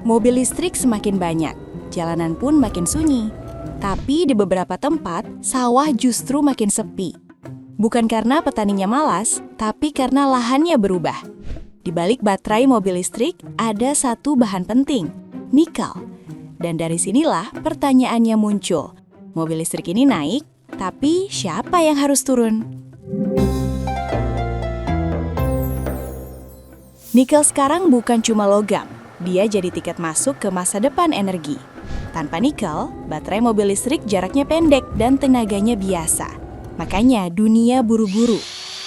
Mobil listrik semakin banyak, jalanan pun makin sunyi. Tapi di beberapa tempat, sawah justru makin sepi. Bukan karena petaninya malas, tapi karena lahannya berubah. Di balik baterai mobil listrik ada satu bahan penting, nikel. Dan dari sinilah pertanyaannya muncul. Mobil listrik ini naik, tapi siapa yang harus turun? Nikel sekarang bukan cuma logam, dia jadi tiket masuk ke masa depan energi. Tanpa nikel, baterai mobil listrik jaraknya pendek dan tenaganya biasa. Makanya dunia buru-buru.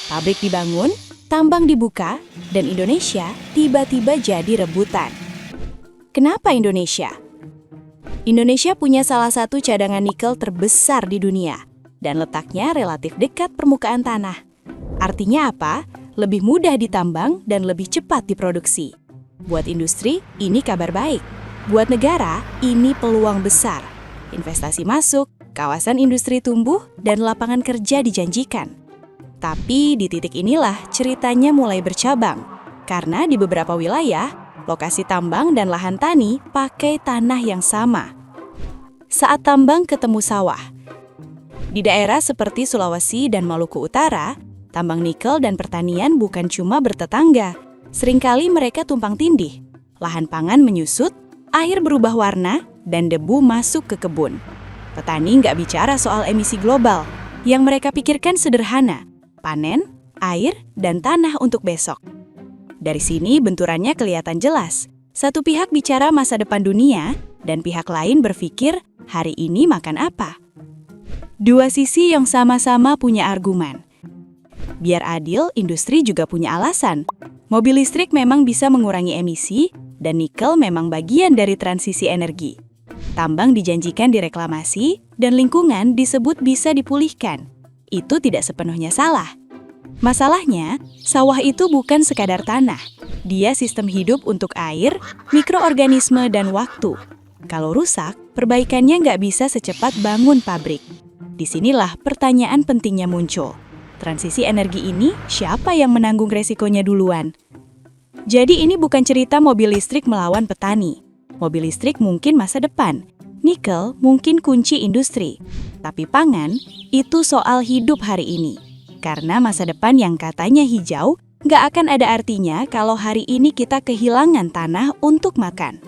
Pabrik dibangun, tambang dibuka, dan Indonesia tiba-tiba jadi rebutan. Kenapa Indonesia? Indonesia punya salah satu cadangan nikel terbesar di dunia, dan letaknya relatif dekat permukaan tanah. Artinya apa? Lebih mudah ditambang dan lebih cepat diproduksi. Buat industri, ini kabar baik. Buat negara, ini peluang besar. Investasi masuk, kawasan industri tumbuh, dan lapangan kerja dijanjikan. Tapi di titik inilah ceritanya mulai bercabang. Karena di beberapa wilayah, lokasi tambang dan lahan tani pakai tanah yang sama. Saat tambang ketemu sawah. Di daerah seperti Sulawesi dan Maluku Utara, tambang nikel dan pertanian bukan cuma bertetangga. Seringkali mereka tumpang tindih. Lahan pangan menyusut, air berubah warna, dan debu masuk ke kebun. Petani nggak bicara soal emisi global. Yang mereka pikirkan sederhana, panen, air, dan tanah untuk besok. Dari sini benturannya kelihatan jelas. Satu pihak bicara masa depan dunia, dan pihak lain berpikir hari ini makan apa. Dua sisi yang sama-sama punya argumen. Biar adil, industri juga punya alasan. Mobil listrik memang bisa mengurangi emisi, dan nikel memang bagian dari transisi energi. Tambang dijanjikan direklamasi, dan lingkungan disebut bisa dipulihkan. Itu tidak sepenuhnya salah. Masalahnya, sawah itu bukan sekadar tanah. Dia sistem hidup untuk air, mikroorganisme, dan waktu. Kalau rusak, perbaikannya nggak bisa secepat bangun pabrik. Disinilah pertanyaan pentingnya muncul. Transisi energi ini, siapa yang menanggung resikonya duluan? Jadi ini bukan cerita mobil listrik melawan petani. Mobil listrik mungkin masa depan. Nikel mungkin kunci industri. Tapi pangan, itu soal hidup hari ini. Karena masa depan yang katanya hijau, nggak akan ada artinya kalau hari ini kita kehilangan tanah untuk makan.